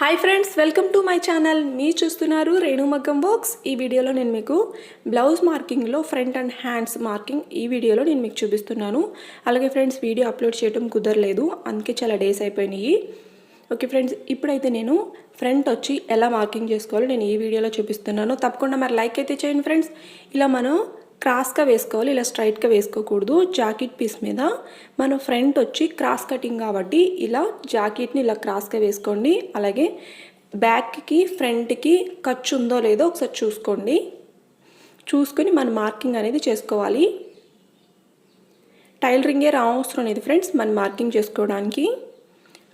Hi friends, welcome to my channel. మీరు చూస్తున్నారు Renu Maggam works. ఈ వీడియోలో నేను మీకు బ్లౌజ్ మార్కింగ్లో ఫ్రంట్ అండ్ హ్యాండ్స్ మార్కింగ్ ఈ వీడియోలో నేను మీకు చూపిస్తున్నాను. అలాగే ఫ్రెండ్స్, వీడియో అప్లోడ్ చేయడం కుదరలేదు, అందుకే చాలా డేస్ అయిపోయినాయి. ఓకే ఫ్రెండ్స్, ఇప్పుడైతే నేను ఫ్రంట్ వచ్చి ఎలా మార్కింగ్ చేసుకోవాలో నేను ఈ వీడియోలో చూపిస్తున్నాను. తప్పకుండా మరి లైక్ అయితే చేయండి ఫ్రెండ్స్. ఇలా మనం క్రాస్గా వేసుకోవాలి, ఇలా స్ట్రైట్గా వేసుకోకూడదు. జాకెట్ పీస్ మీద మన ఫ్రంట్ వచ్చి క్రాస్ కటింగ్ కాబట్టి ఇలా జాకెట్ని ఇలా క్రాస్గా వేసుకోండి. అలాగే బ్యాక్కి ఫ్రంట్కి ఖర్చు ఉందో లేదో ఒకసారి చూసుకోండి. చూసుకొని మన మార్కింగ్ అనేది చేసుకోవాలి. టైలరింగే అవసరం అనేది ఫ్రెండ్స్ మన మార్కింగ్ చేసుకోవడానికి.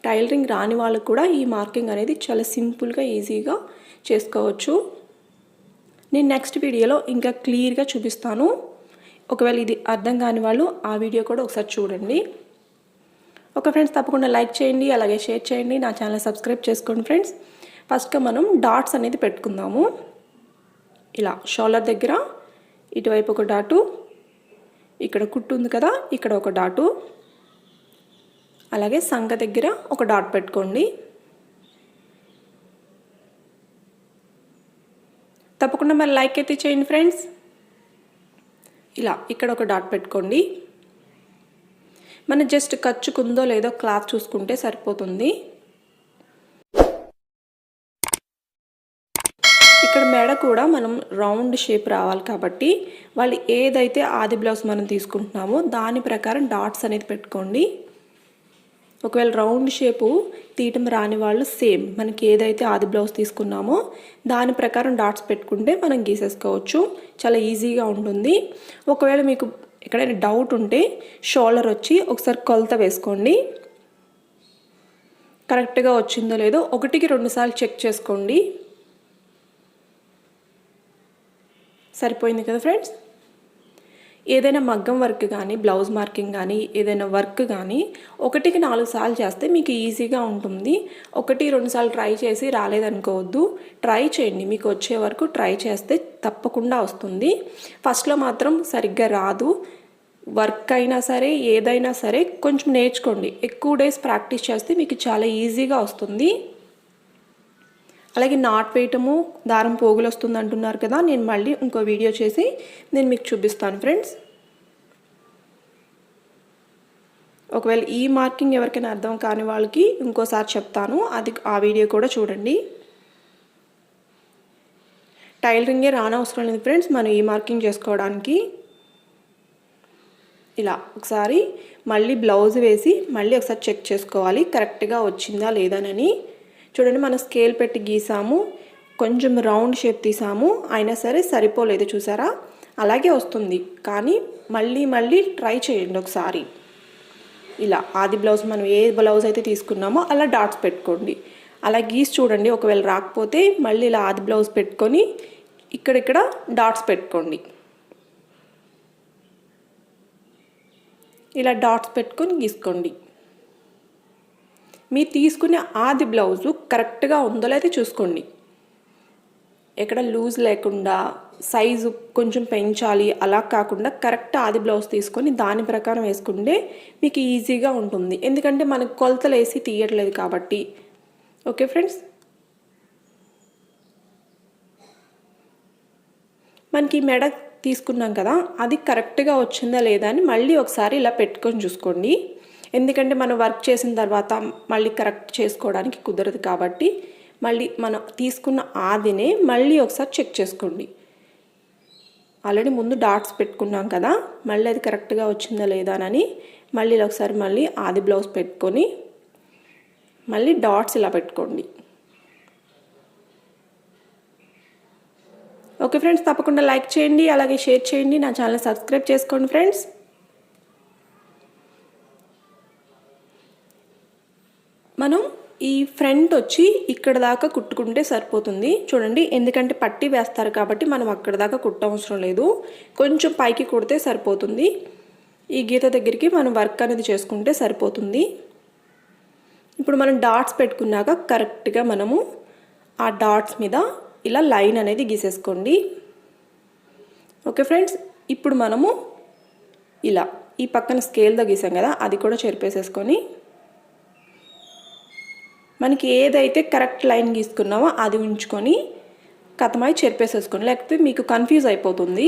టైలరింగ్ రాని వాళ్ళకు కూడా ఈ మార్కింగ్ అనేది చాలా సింపుల్గా ఈజీగా చేసుకోవచ్చు. నేను నెక్స్ట్ వీడియోలో ఇంకా క్లియర్గా చూపిస్తాను. ఒకవేళ ఇది అర్థం కాని వాళ్ళు ఆ వీడియో కూడా ఒకసారి చూడండి. ఓకే ఫ్రెండ్స్, తప్పకుండా లైక్ చేయండి, అలాగే షేర్ చేయండి, నా ఛానల్ సబ్స్క్రైబ్ చేసుకోండి ఫ్రెండ్స్. ఫస్ట్గా మనం డాట్స్ అనేది పెట్టుకుందాము. ఇలా షోల్డర్ దగ్గర ఇటువైపు ఒక డాటు, ఇక్కడ కుట్టు ఉంది కదా ఇక్కడ ఒక డాటు, అలాగే సంక దగ్గర ఒక డాట్ పెట్టుకోండి. తప్పకుండా మరి లైక్ అయితే చేయండి ఫ్రెండ్స్. ఇలా ఇక్కడ ఒక డాట్ పెట్టుకోండి. మన జస్ట్ ఖర్చుకుందో లేదో క్లాత్ చూసుకుంటే సరిపోతుంది. ఇక్కడ మెడ కూడా మనం రౌండ్ షేప్ రావాలి కాబట్టి వాళ్ళు ఏదైతే ఆది బ్లౌజ్ మనం తీసుకుంటున్నామో దాని ప్రకారం డాట్స్ అనేది పెట్టుకోండి. ఒకవేళ రౌండ్ షేపు తీయటం రాని వాళ్ళు సేమ్ మనకి ఏదైతే ఆది బ్లౌజ్ తీసుకున్నామో దాని ప్రకారం డాట్స్ పెట్టుకుంటే మనం గీసేసుకోవచ్చు, చాలా ఈజీగా ఉంటుంది. ఒకవేళ మీకు ఎక్కడైనా డౌట్ ఉంటే షోల్డర్ వచ్చి ఒకసారి కొలత వేసుకోండి. కరెక్ట్గా వచ్చిందో లేదో 1-2 సార్లు చెక్ చేసుకోండి. సరిపోయింది కదా ఫ్రెండ్స్. ఏదైనా మగ్గం వర్క్ కానీ బ్లౌజ్ మార్కింగ్ కానీ ఏదైనా వర్క్ కానీ 1-4 సార్లు చేస్తే మీకు ఈజీగా ఉంటుంది. 1-2 సార్లు ట్రై చేసి రాలేదనుకోవద్దు, ట్రై చేయండి. మీకు వచ్చే వరకు ట్రై చేస్తే తప్పకుండా వస్తుంది. ఫస్ట్లో మాత్రం సరిగ్గా రాదు. వర్క్ అయినా సరే ఏదైనా సరే కొంచెం నేర్చుకోండి. ఎక్కువ డేస్ ప్రాక్టీస్ చేస్తే మీకు చాలా ఈజీగా వస్తుంది. అలాగే నాట్ వేయటము దారం పోగులు వస్తుంది అంటున్నారు కదా, నేను మళ్ళీ ఇంకో వీడియో చేసి నేను మీకు చూపిస్తాను ఫ్రెండ్స్. ఒకవేళ ఈ మార్కింగ్ ఎవరికైనా అర్థం కాని వాళ్ళకి ఇంకోసారి చెప్తాను, అది ఆ వీడియో కూడా చూడండి. టైలరింగే రానవసరం లేదు ఫ్రెండ్స్ మనం ఈ మార్కింగ్ చేసుకోవడానికి. ఇలా ఒకసారి మళ్ళీ బ్లౌజ్ వేసి మళ్ళీ ఒకసారి చెక్ చేసుకోవాలి కరెక్ట్గా వచ్చిందా లేదానని. చూడండి, మనం స్కేల్ పెట్టి గీసాము, కొంచెం రౌండ్ షేప్ తీసాము, అయినా సరే సరిపోలేదు చూసారా, అలాగే వస్తుంది. కానీ మళ్ళీ ట్రై చేయండి ఒకసారి. ఇలా ఆది బ్లౌజ్ మనం ఏ బ్లౌజ్ అయితే తీసుకున్నామో అలా డాట్స్ పెట్టుకోండి. అలా గీసి చూడండి, ఒకవేళ రాకపోతే మళ్ళీ ఇలా ఆది బ్లౌజ్ పెట్టుకొని ఇక్కడిక్కడ డాట్స్ పెట్టుకోండి. ఇలా డాట్స్ పెట్టుకొని గీసుకోండి. మీరు తీసుకునే ఆది బ్లౌజు కరెక్ట్గా ఉందో లేదో చూసుకోండి. ఎక్కడ లూజ్ లేకుండా సైజు కొంచెం పెంచాలి అలా కాకుండా కరెక్ట్ ఆది బ్లౌజ్ తీసుకొని దాని ప్రకారం వేసుకుంటే మీకు ఈజీగా ఉంటుంది. ఎందుకంటే మనకు కొలతలు వేసి తీయట్లేదు కాబట్టి. ఓకే ఫ్రెండ్స్, మనకి మెడ తీసుకున్నాం కదా, అది కరెక్ట్గా వచ్చిందా లేదా అని మళ్ళీ ఒకసారి ఇలా పెట్టుకొని చూసుకోండి. ఎందుకంటే మనం వర్క్ చేసిన తర్వాత మళ్ళీ కరెక్ట్ చేసుకోవడానికి కుదరదు కాబట్టి మళ్ళీ మనం తీసుకున్న ఆదినే మళ్ళీ ఒకసారి చెక్ చేసుకోండి. ఆల్రెడీ ముందు డాట్స్ పెట్టుకున్నాం కదా, మళ్ళీ అది కరెక్ట్గా వచ్చిందా లేదా అని మళ్ళీ ఒకసారి మళ్ళీ ఆది బ్లౌజ్ పెట్టుకొని మళ్ళీ డాట్స్ ఇలా పెట్టుకోండి. ఓకే ఫ్రెండ్స్, తప్పకుండా లైక్ చేయండి, అలాగే షేర్ చేయండి, నా ఛానల్ సబ్స్క్రైబ్ చేసుకోండి ఫ్రెండ్స్. మనం ఈ ఫ్రంట్ వచ్చి ఇక్కడ దాకా కుట్టుకుంటే సరిపోతుంది. చూడండి, ఎందుకంటే పట్టి వేస్తారు కాబట్టి మనం అక్కడ దాకా కుట్టవసరం లేదు, కొంచెం పైకి కుడితే సరిపోతుంది. ఈ గీత దగ్గరికి మనం వర్క్ అనేది చేసుకుంటే సరిపోతుంది. ఇప్పుడు మనం డాట్స్ పెట్టుకున్నాక కరెక్ట్గా మనము ఆ డాట్స్ మీద ఇలా లైన్ అనేది గీసేసుకోండి. ఓకే ఫ్రెండ్స్, ఇప్పుడు మనము ఇలా ఈ పక్కన స్కేల్తో గీసాం కదా, అది కూడా చెరిపేసేసుకొని మనకి ఏదైతే కరెక్ట్ లైన్ గీసుకున్నామో అది ఉంచుకొని కథమై చెరిపేసేసుకోండి, లేకపోతే మీకు కన్ఫ్యూజ్ అయిపోతుంది.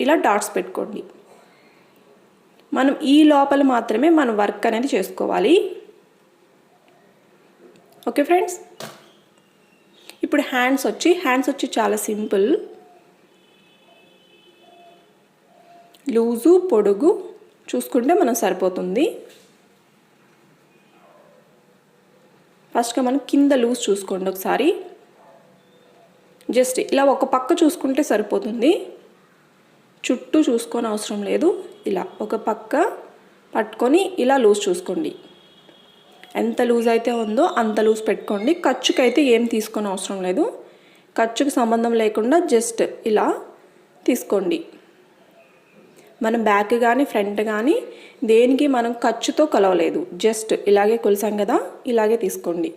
ఇలా డాట్స్ పెట్టుకోండి. మనం ఈ లోపల మాత్రమే మనం వర్క్ అనేది చేసుకోవాలి. ఓకే ఫ్రెండ్స్, ఇప్పుడు హ్యాండ్స్ వచ్చి చాలా సింపుల్. లూజు పొడుగు చూసుకుంటే మనం సరిపోతుంది. ఫస్ట్గా మనం కింద లూజ్ చూసుకోండి ఒకసారి. జస్ట్ ఇలా ఒక పక్క చూసుకుంటే సరిపోతుంది, చుట్టూ చూసుకొని అవసరం లేదు. ఇలా ఒక పక్క పట్టుకొని ఇలా లూజ్ చూసుకోండి. ఎంత లూజ్ అయితే ఉందో అంత లూజ్ పెట్టుకోండి. ఖర్చుకైతే ఏం తీసుకొని అవసరం లేదు, ఖర్చుకు సంబంధం లేకుండా జస్ట్ ఇలా తీసుకోండి. మనం బ్యాక్ కానీ ఫ్రంట్ కానీ దేనికి మనం ఖర్చుతో కొలవలేదు, జస్ట్ ఇలాగే కొలిసాం కదా, ఇలాగే తీసుకోండి.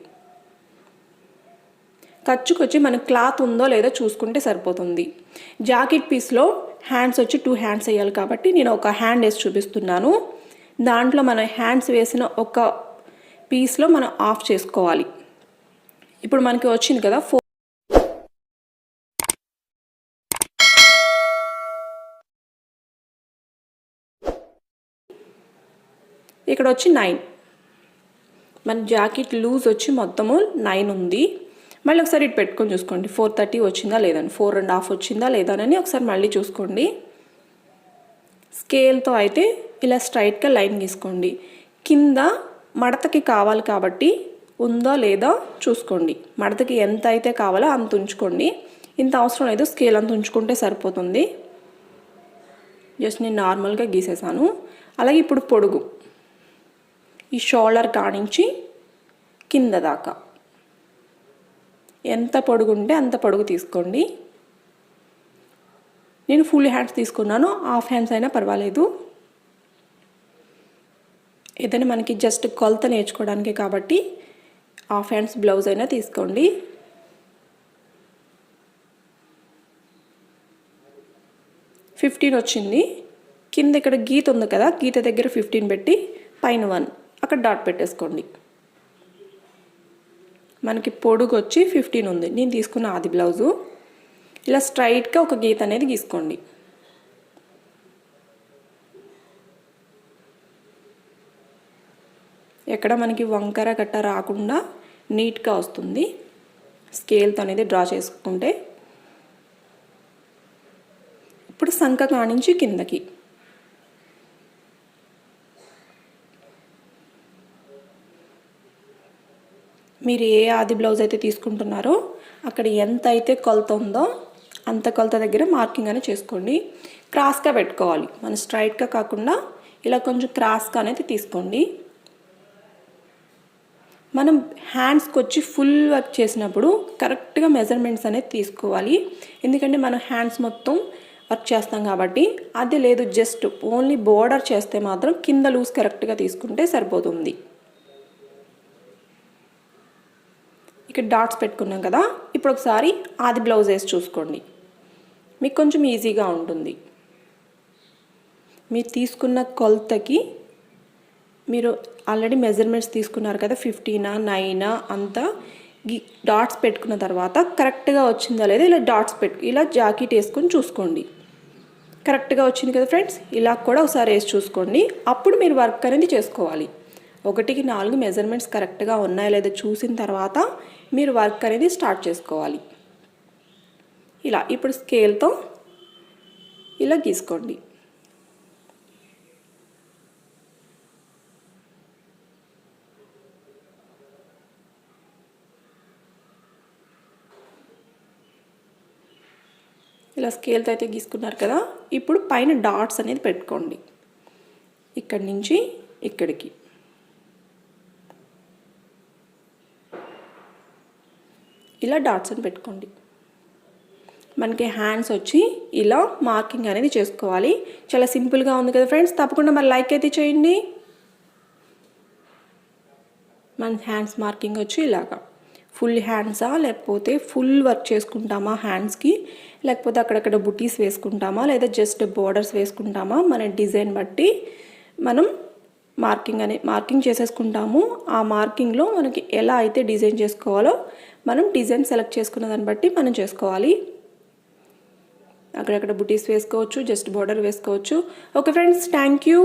ఖర్చుకు వచ్చి మన క్లాత్ ఉందో లేదో చూసుకుంటే సరిపోతుంది. జాకెట్ పీస్లో హ్యాండ్స్ వచ్చి 2 హ్యాండ్స్ వేయాలి కాబట్టి నేను ఒక హ్యాండ్ వేసి చూపిస్తున్నాను. దాంట్లో మనం హ్యాండ్స్ వేసిన ఒక పీస్లో మనం ఆఫ్ చేసుకోవాలి. ఇప్పుడు మనకి వచ్చింది కదా 4, ఇక్కడ వచ్చి 9. మన జాకెట్ లూజ్ వచ్చి మొత్తము 9 ఉంది. మళ్ళీ ఒకసారి ఇటు పెట్టుకొని చూసుకోండి 430 వచ్చిందా లేదని, 4.5 వచ్చిందా లేదానని ఒకసారి మళ్ళీ చూసుకోండి. స్కేల్తో అయితే ఇలా స్ట్రైట్గా లైన్ గీసుకోండి. కింద మడతకి కావాలి కాబట్టి ఉందో లేదో చూసుకోండి. మడతకి ఎంత అయితే కావాలో అంత ఉంచుకోండి, ఇంత అవసరం లేదు, స్కేల్ అంత ఉంచుకుంటే సరిపోతుంది. జస్ట్ నేను నార్మల్గా గీసేసాను. అలాగే ఇప్పుడు పొడుగు, ఈ షోల్డర్ కానించి కింద దాకా ఎంత పొడుగు ఉంటే అంత పొడుగు తీసుకోండి. నేను ఫుల్ హ్యాండ్స్ తీసుకున్నాను, హాఫ్ హ్యాండ్స్ అయినా పర్వాలేదు. ఏదైనా మనకి జస్ట్ కొలత నేర్చుకోవడానికి కాబట్టి హాఫ్ హ్యాండ్స్ బ్లౌజ్ అయినా తీసుకోండి. $15 వచ్చింది. కింద ఇక్కడ గీత ఉంది కదా, గీత దగ్గర 15 పెట్టి పైన 1 అక్కడ డాట్ పెట్టేసుకోండి. మనకి పొడుగు వచ్చి 15 ఉంది, నేను తీసుకున్న ఆది బ్లౌజు. ఇలా స్ట్రైట్గా ఒక గీత అనేది గీసుకోండి. ఎక్కడ మనకి వంకర గట్ట రాకుండా నీట్గా వస్తుంది స్కేల్తో అనేది డ్రా చేసుకుంటే. ఇప్పుడు సంక కానించి కిందకి మీరు ఏ ఆది బ్లౌజ్ అయితే తీసుకుంటున్నారో అక్కడ ఎంత అయితే కొలత ఉందో అంత కొలత దగ్గర మార్కింగ్ అనేది చేసుకోండి. క్రాస్గా పెట్టుకోవాలి, మనం స్ట్రైట్గా కాకుండా ఇలా కొంచెం క్రాస్గా అనేది తీసుకోండి. మనం హ్యాండ్స్కి వచ్చి ఫుల్ వర్క్ చేసినప్పుడు కరెక్ట్గా మెజర్మెంట్స్ అనేది తీసుకోవాలి. ఎందుకంటే మనం హ్యాండ్స్ మొత్తం వర్క్ చేస్తాం కాబట్టి. అది లేదు, జస్ట్ ఓన్లీ బోర్డర్ చేస్తే మాత్రం కింద లూజ్ కరెక్ట్గా తీసుకుంటే సరిపోతుంది. ఇక్కడ డాట్స్ పెట్టుకున్నాం కదా, ఇప్పుడు ఒకసారి ఆది బ్లౌజ్ వేసి చూసుకోండి, మీకు కొంచెం ఈజీగా ఉంటుంది. మీరు తీసుకున్న కొలతకి మీరు ఆల్రెడీ మెజర్మెంట్స్ తీసుకున్నారు కదా, 15 9 అంతా డాట్స్ పెట్టుకున్న తర్వాత కరెక్ట్గా వచ్చిందా లేదా ఇలా డాట్స్ ఇలా జాకెట్ వేసుకొని చూసుకోండి. కరెక్ట్గా వచ్చింది కదా ఫ్రెండ్స్, ఇలా కూడా ఒకసారి వేసి చూసుకోండి. అప్పుడు మీరు వర్క్ అనేది చేసుకోవాలి. 1కి 4 మెజర్మెంట్స్ కరెక్ట్గా ఉన్నాయా లేదా చూసిన తర్వాత మీరు వర్క్ అనేది స్టార్ట్ చేసుకోవాలి. ఇలా ఇప్పుడు స్కేల్తో ఇలా గీసుకోండి. ఇలా స్కేల్తో అయితే గీసుకున్నారు కదా, ఇప్పుడు పైన డాట్స్ అనేది పెట్టుకోండి. ఇక్కడి నుంచి ఇక్కడికి ఇలా డాట్స్ అని పెట్టుకోండి. మనకి హ్యాండ్స్ వచ్చి ఇలా మార్కింగ్ అనేది చేసుకోవాలి. చాలా సింపుల్గా ఉంది కదా ఫ్రెండ్స్, తప్పకుండా మరి లైక్ అయితే చేయండి. మన హ్యాండ్స్ మార్కింగ్ వచ్చి ఇలాగా ఫుల్ హ్యాండ్సా లేకపోతే ఫుల్ వర్క్ చేసుకుంటామా హ్యాండ్స్కి, లేకపోతే అక్కడక్కడ బుటీస్ వేసుకుంటామా లేదా జస్ట్ బోర్డర్స్ వేసుకుంటామా, మన డిజైన్ బట్టి మనం మార్కింగ్ చేసేసుకుంటాము. ఆ మార్కింగ్లో మనకి ఎలా అయితే డిజైన్ చేసుకోవాలో మనం డిజైన్ సెలెక్ట్ చేసుకున్న దాన్ని బట్టి మనం చేసుకోవాలి. అక్కడక్కడ బుటీస్ వేసుకోవచ్చు, జస్ట్ బార్డర్ వేసుకోవచ్చు. Okay friends, thank you.